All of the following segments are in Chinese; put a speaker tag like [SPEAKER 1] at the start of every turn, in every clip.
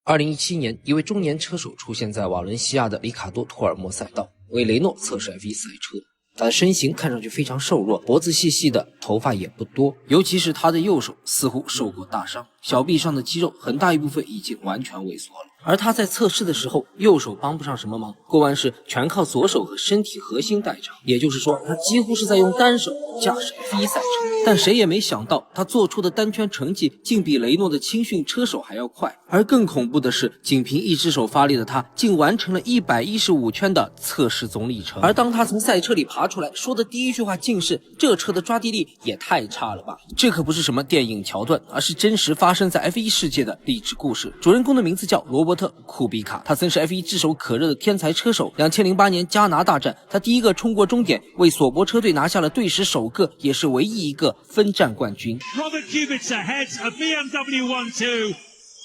[SPEAKER 1] 2017年，一位中年车手出现在瓦伦西亚的里卡多·托尔莫赛道，为雷诺测试 F1 赛车。他的身形看上去非常瘦弱，脖子细细的，头发也不多，尤其是他的右手似乎受过大伤，小臂上的肌肉很大一部分已经完全萎缩了。而他在测试的时候，右手帮不上什么忙，过弯时全靠左手和身体核心代偿，也就是说，他几乎是在用单手驾驶 F1 赛车。但谁也没想到，他做出的单圈成绩竟比雷诺的青训车手还要快。而更恐怖的是，仅凭一只手发力的他，竟完成了115圈的测试总里程。而当他从赛车里爬出来，说的第一句话竟是：“这车的抓地力也太差了吧！”这可不是什么电影桥段，而是真实发生在 F1 世界的励志故事。主人公的名字叫罗伯特·库比卡，他曾是 F1 炙手可热的天才车手。2008年加拿大站，他第一个冲过终点，为索伯车队拿下了队史首个，也是唯一一个分站冠军。
[SPEAKER 2] Robert Kubica heads a BMW 1-2.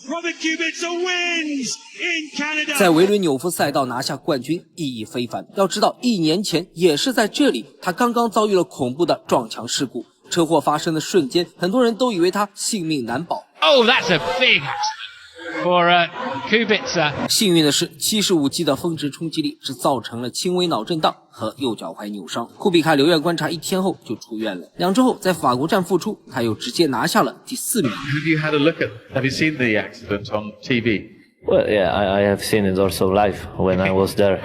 [SPEAKER 2] Robert Kubica wins in Canada.
[SPEAKER 1] 在维伦纽夫赛道拿下冠军意义非凡。要知道，1年前也是在这里，他刚刚遭遇了恐怖的撞墙事故。车祸发生的瞬间，很多人都以为他性命难保。
[SPEAKER 3] Oh, that's a big accident for Kubica.
[SPEAKER 1] 幸运的是，75G 的峰值冲击力只造成了轻微脑震荡和右脚踝扭伤。库比卡留院观察1天后就出院了。2周后在法国站复出，他又直接拿下了第4名。
[SPEAKER 4] Have you had a look at? Have you seen the accident on TV?
[SPEAKER 5] Well, yeah, I have seen it also live when I was there.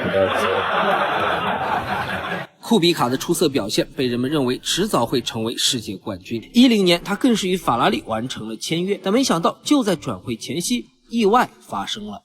[SPEAKER 1] 库比卡的出色表现被人们认为迟早会成为世界冠军。10年，他更是与法拉利完成了签约，但没想到就在转会前夕，意外发生了。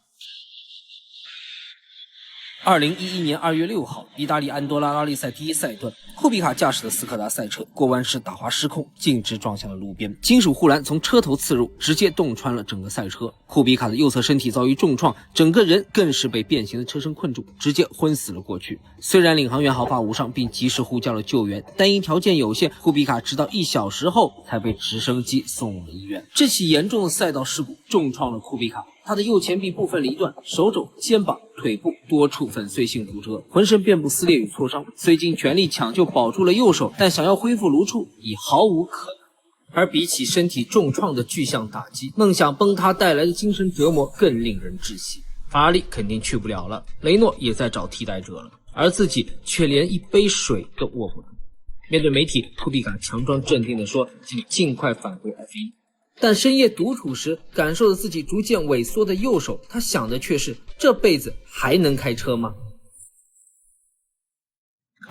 [SPEAKER 1] 2011年2月6号，意大利安多拉拉力赛第1赛段，库比卡驾驶的斯柯达赛车过弯时打滑失控，径直撞向了路边，金属护栏从车头刺入，直接洞穿了整个赛车。库比卡的右侧身体遭遇重创，整个人更是被变形的车身困住，直接昏死了过去。虽然领航员毫发无伤，并及时呼叫了救援，但因条件有限，库比卡直到1小时后才被直升机送往了医院。这起严重的赛道事故重创了库比卡，他的右前臂部分离断，手肘、肩膀、腿部多处粉碎性骨折，浑身遍布撕裂与挫伤。虽尽全力抢救保住了右手，但想要恢复如初已毫无可能。而比起身体重创的具象打击，梦想崩塌带来的精神折磨更令人窒息。法拉利肯定去不了了，雷诺也在找替代者了，而自己却连一杯水都握不住。面对媒体，库比卡强装镇定地说：“请尽快返回 F1。”但深夜独处时，感受着自己逐渐萎缩的右手，他想的却是这辈子还能开车吗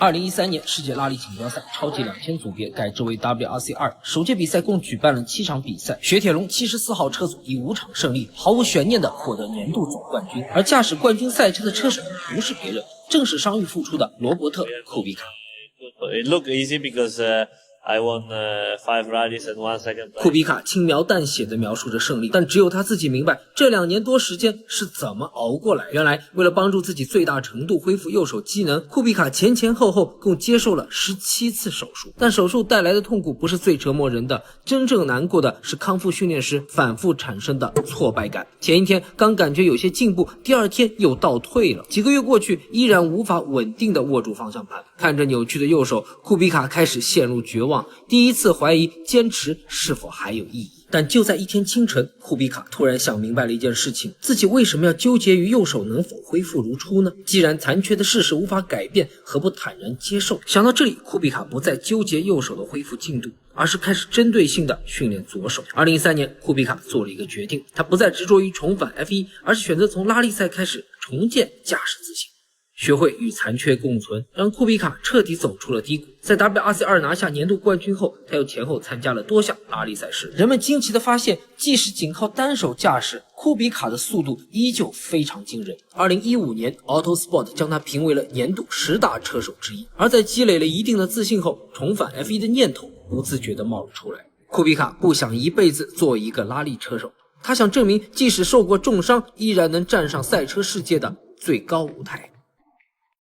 [SPEAKER 1] ？2013年世界拉力锦标赛超级2000组别改制为 WRC2， 首届比赛共举办了7场比赛，雪铁龙74号车组以5场胜利，毫无悬念地获得年度总冠军。而驾驶冠军赛车的车手不是别人，正是伤愈复出的罗伯特·库比卡。
[SPEAKER 6] It looked easy because I won 5 rallies and 1 second place.
[SPEAKER 1] 库比卡轻描淡写地描述着胜利，但只有他自己明白这2年多时间是怎么熬过来。原来为了帮助自己最大程度恢复右手机能，库比卡前后共接受了17次手术。但手术带来的痛苦不是最折磨人的，真正难过的是康复训练时反复产生的挫败感。前一天刚感觉有些进步，第2天又倒退了。几个月过去，依然无法稳定地握住方向盘。看着扭曲的右手，库比卡开始陷入绝望，第一次怀疑坚持是否还有意义。但就在一天清晨，库比卡突然想明白了一件事情，自己为什么要纠结于右手能否恢复如初呢？既然残缺的事实无法改变，何不坦然接受？想到这里，库比卡不再纠结右手的恢复进度，而是开始针对性的训练左手。2013年，库比卡做了一个决定，他不再执着于重返 F1， 而是选择从拉力赛开始重建驾驶自信。学会与残缺共存，让库比卡彻底走出了低谷。在 WRC2 拿下年度冠军后，他又前后参加了多项拉力赛事。人们惊奇地发现，即使仅靠单手驾驶，库比卡的速度依旧非常惊人。2015年 Autosport 将他评为了年度10大车手之一。而在积累了一定的自信后，重返 F1 的念头不自觉地冒了出来。库比卡不想一辈子做一个拉力车手，他想证明即使受过重伤，依然能站上赛车世界的最高舞台。